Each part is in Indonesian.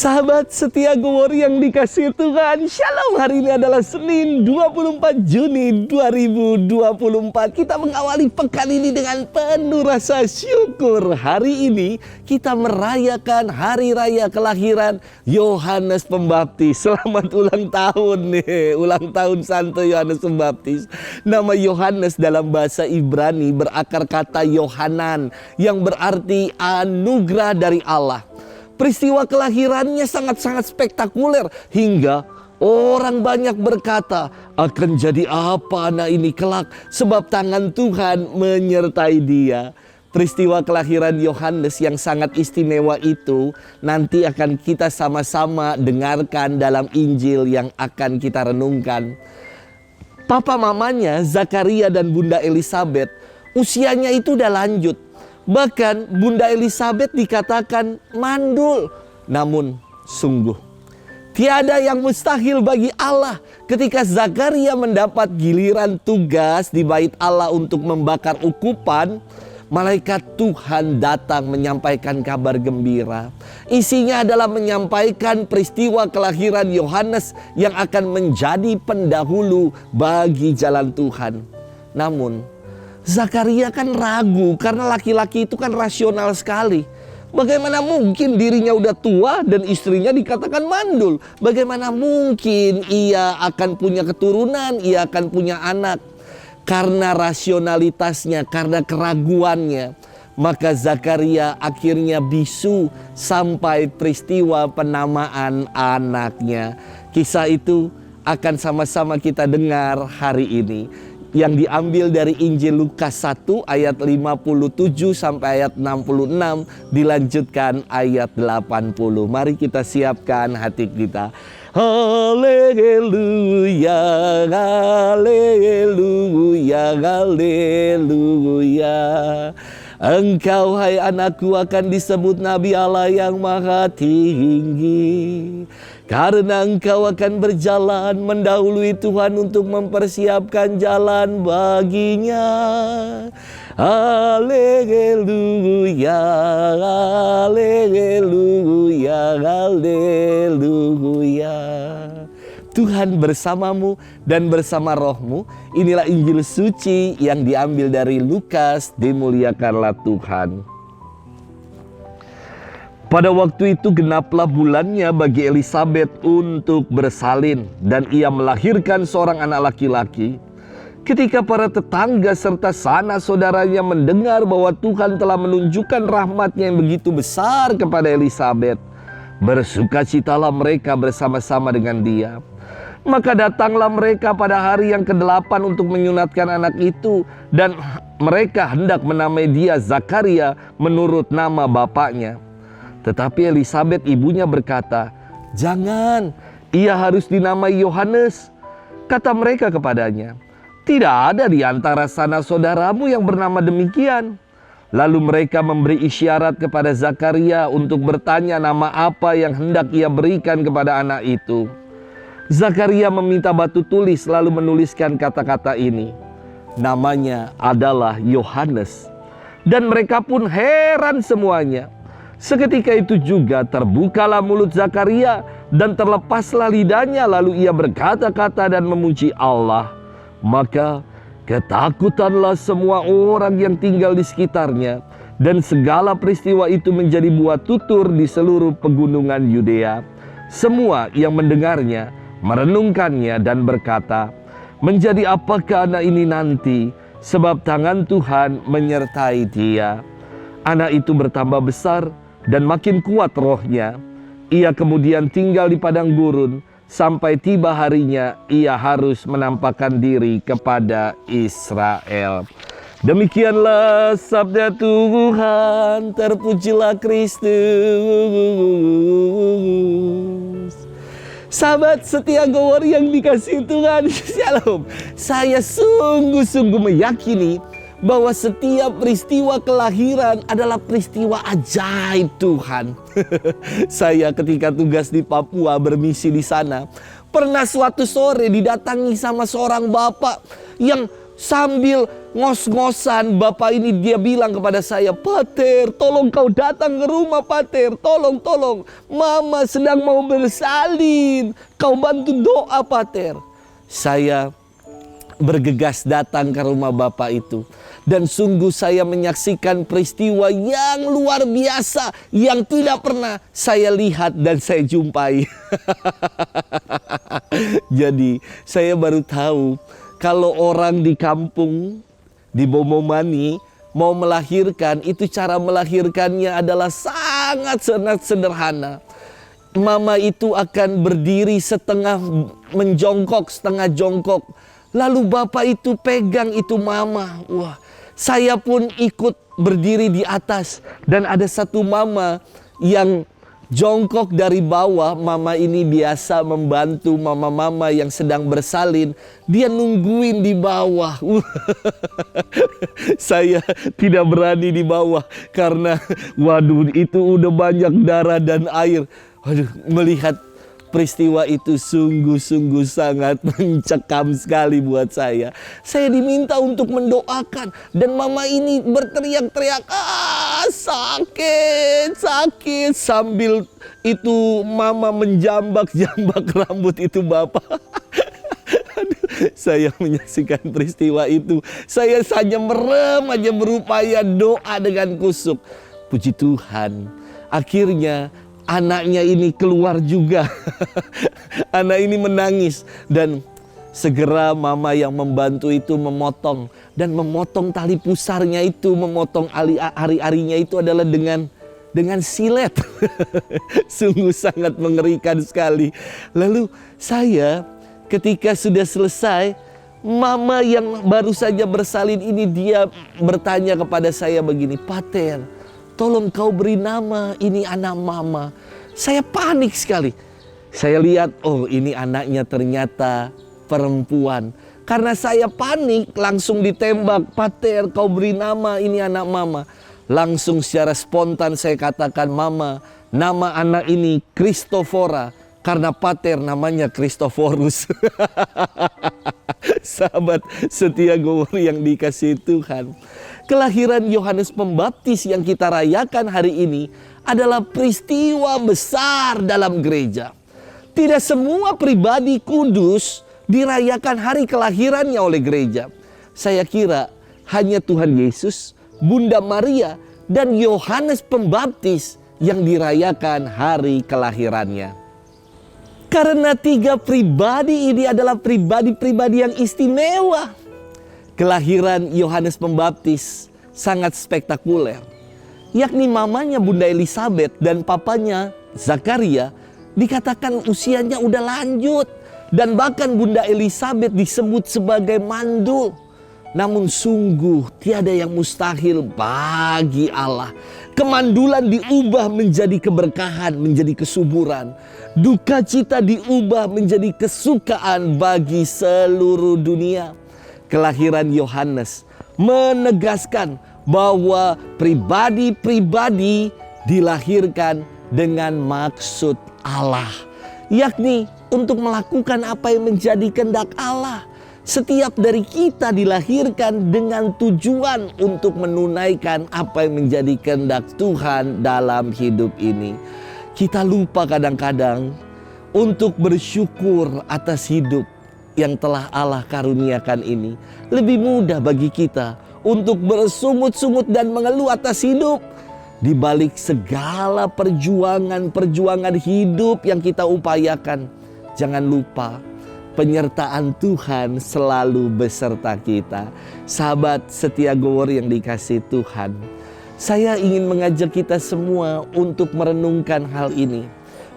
Sahabat setia Gowori yang dikasihi Tuhan, Shalom. Hari ini adalah Senin 24 Juni 2024. Kita mengawali pekan ini dengan penuh rasa syukur. Hari ini kita merayakan hari raya kelahiran Yohanes Pembaptis. Selamat ulang tahun nih, ulang tahun Santo Yohanes Pembaptis. Nama Yohanes dalam bahasa Ibrani berakar kata Yohanan yang berarti anugerah dari Allah. Peristiwa kelahirannya sangat-sangat spektakuler hingga orang banyak berkata, akan jadi apa anak ini kelak sebab tangan Tuhan menyertai dia. Peristiwa kelahiran Yohanes yang sangat istimewa itu nanti akan kita sama-sama dengarkan dalam Injil yang akan kita renungkan. Papa mamanya Zakaria dan Bunda Elizabeth usianya itu udah lanjut. Bahkan Bunda Elizabeth dikatakan mandul. Namun sungguh tiada yang mustahil bagi Allah. Ketika Zakaria mendapat giliran tugas di bait Allah untuk membakar ukupan, malaikat Tuhan datang menyampaikan kabar gembira. Isinya adalah menyampaikan peristiwa kelahiran Yohanes yang akan menjadi pendahulu bagi jalan Tuhan. Namun Zakaria kan ragu karena laki-laki itu kan rasional sekali. Bagaimana mungkin dirinya udah tua dan istrinya dikatakan mandul? Bagaimana mungkin ia akan punya keturunan, ia akan punya anak? Karena rasionalitasnya, karena keraguannya, maka Zakaria akhirnya bisu sampai peristiwa penamaan anaknya. Kisah itu akan sama-sama kita dengar hari ini, yang diambil dari Injil Lukas 1 ayat 57 sampai ayat 66, dilanjutkan ayat 80. Mari kita siapkan hati kita. Haleluya, haleluya, haleluya. Engkau hai anakku akan disebut Nabi Allah yang Maha Tinggi, karena engkau akan berjalan mendahului Tuhan untuk mempersiapkan jalan baginya. Haleluya, haleluya, haleluya. Tuhan bersamamu dan bersama rohmu. Inilah Injil suci yang diambil dari Lukas. Dimuliakanlah Tuhan. Pada waktu itu genaplah bulannya bagi Elizabeth untuk bersalin, dan ia melahirkan seorang anak laki-laki. Ketika para tetangga serta sanak saudaranya mendengar bahwa Tuhan telah menunjukkan rahmat-Nya yang begitu besar kepada Elizabeth, bersukacitalah mereka bersama-sama dengan dia. Maka datanglah mereka pada hari yang ke-8 untuk menyunatkan anak itu, dan mereka hendak menamai dia Zakaria menurut nama bapaknya. Tetapi Elizabeth ibunya berkata, "Jangan, ia harus dinamai Yohanes." Kata mereka kepadanya, "Tidak ada di antara sanak saudaramu yang bernama demikian." Lalu mereka memberi isyarat kepada Zakaria untuk bertanya nama apa yang hendak ia berikan kepada anak itu. Zakaria meminta batu tulis lalu menuliskan kata-kata ini, "Namanya adalah Yohanes." Dan mereka pun heran semuanya. Seketika itu juga terbukalah mulut Zakaria dan terlepaslah lidahnya, lalu ia berkata-kata dan memuji Allah. Maka ketakutanlah semua orang yang tinggal di sekitarnya, dan segala peristiwa itu menjadi buah tutur di seluruh pegunungan Yudea. Semua yang mendengarnya merenungkannya dan berkata, "Menjadi apakah anak ini nanti? Sebab tangan Tuhan menyertai dia." Anak itu bertambah besar dan makin kuat rohnya. Ia kemudian tinggal di padang gurun sampai tiba harinya ia harus menampakkan diri kepada Israel. Demikianlah sabda Tuhan, terpujilah Kristus. Sahabat setia Gowori yang dikasihi Tuhan, Shalom. Saya sungguh-sungguh meyakini bahwa setiap peristiwa kelahiran adalah peristiwa ajaib Tuhan. Saya ketika tugas di Papua bermisi di sana, pernah suatu sore didatangi sama seorang bapak yang sambil ngos-ngosan bapak ini dia bilang kepada saya, "Pater, tolong kau datang ke rumah, Pater. Tolong. Mama sedang mau bersalin. Kau bantu doa, Pater." Saya bergegas datang ke rumah bapak itu. Dan sungguh saya menyaksikan peristiwa yang luar biasa yang tidak pernah saya lihat dan saya jumpai. Jadi saya baru tahu kalau orang di kampung, di Bomomani mau melahirkan, itu cara melahirkannya adalah sangat sederhana. Mama itu akan berdiri setengah menjongkok, setengah jongkok. Lalu bapak itu pegang itu mama. Wah, saya pun ikut berdiri di atas. Dan ada satu mama yang jongkok dari bawah. Mama ini biasa membantu mama-mama yang sedang bersalin. Dia nungguin di bawah. Saya tidak berani di bawah. Karena waduh, itu udah banyak darah dan air. Waduh, melihat peristiwa itu sungguh-sungguh sangat mencekam sekali buat saya. Saya diminta untuk mendoakan. Dan mama ini berteriak-teriak, sakit. Sambil itu mama menjambak-jambak rambut itu bapak. Saya menyaksikan peristiwa itu. Saya saja merem aja berupaya doa dengan kusuk. Puji Tuhan, akhirnya anaknya ini keluar juga. Anak ini menangis. Dan segera mama yang membantu itu memotong. Dan memotong tali pusarnya itu, memotong ari-arinya itu adalah dengan silet. Sungguh sangat mengerikan sekali. Lalu saya ketika sudah selesai, mama yang baru saja bersalin ini dia bertanya kepada saya begini, "Pater, tolong kau beri nama ini anak mama." Saya panik sekali. Saya lihat, oh ini anaknya ternyata perempuan. Karena saya panik langsung ditembak, "Pater, kau beri nama ini anak mama." Langsung secara spontan saya katakan, "Mama, nama anak ini Kristofora. Karena Pater namanya Kristoforus." Sahabat setia Gowor yang dikasihi Tuhan, kelahiran Yohanes Pembaptis yang kita rayakan hari ini adalah peristiwa besar dalam gereja. Tidak semua pribadi kudus dirayakan hari kelahirannya oleh gereja. Saya kira hanya Tuhan Yesus, Bunda Maria, dan Yohanes Pembaptis yang dirayakan hari kelahirannya. Karena tiga pribadi ini adalah pribadi-pribadi yang istimewa. Kelahiran Yohanes Pembaptis sangat spektakuler. Yakni mamanya Bunda Elizabeth dan papanya Zakaria dikatakan usianya udah lanjut. Dan bahkan Bunda Elizabeth disebut sebagai mandul. Namun sungguh tiada yang mustahil bagi Allah. Kemandulan diubah menjadi keberkahan, menjadi kesuburan. Duka cita diubah menjadi kesukaan bagi seluruh dunia. Kelahiran Yohanes menegaskan bahwa pribadi-pribadi dilahirkan dengan maksud Allah. Yakni untuk melakukan apa yang menjadi kehendak Allah. Setiap dari kita dilahirkan dengan tujuan untuk menunaikan apa yang menjadi kehendak Tuhan dalam hidup ini. Kita lupa kadang-kadang untuk bersyukur atas hidup yang telah Allah karuniakan ini. Lebih mudah bagi kita untuk bersungut-sungut dan mengeluh atas hidup. Di balik segala perjuangan hidup yang kita upayakan, jangan lupa penyertaan Tuhan selalu beserta kita. Sahabat setia Gowor yang dikasihi Tuhan, saya ingin mengajak kita semua untuk merenungkan hal ini.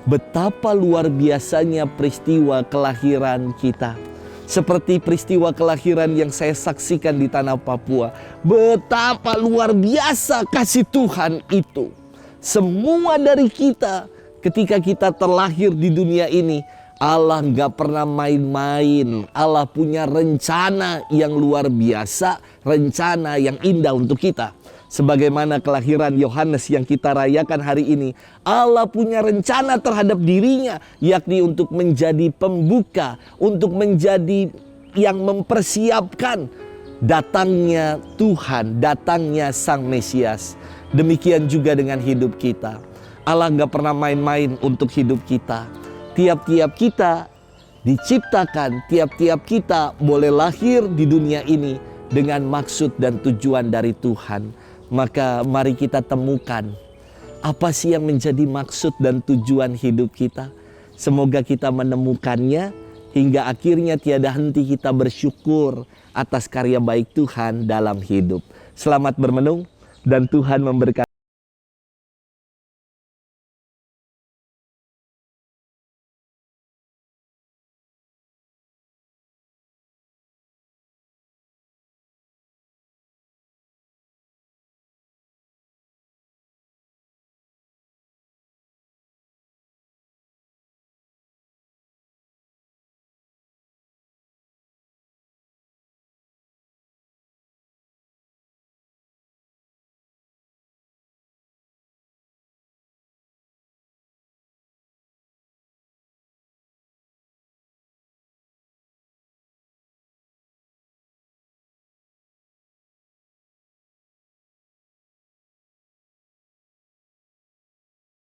Betapa luar biasanya peristiwa kelahiran kita. Seperti peristiwa kelahiran yang saya saksikan di tanah Papua. Betapa luar biasa kasih Tuhan itu. Semua dari kita ketika kita terlahir di dunia ini, Allah gak pernah main-main. Allah punya rencana yang luar biasa, rencana yang indah untuk kita. Sebagaimana kelahiran Yohanes yang kita rayakan hari ini, Allah punya rencana terhadap dirinya, yakni untuk menjadi pembuka, untuk menjadi yang mempersiapkan datangnya Tuhan, datangnya Sang Mesias. Demikian juga dengan hidup kita. Allah gak pernah main-main untuk hidup kita. Tiap-tiap kita diciptakan, tiap-tiap kita boleh lahir di dunia ini dengan maksud dan tujuan dari Tuhan. Maka mari kita temukan apa sih yang menjadi maksud dan tujuan hidup kita. Semoga kita menemukannya hingga akhirnya tiada henti kita bersyukur atas karya baik Tuhan dalam hidup. Selamat bermenung dan Tuhan memberkati.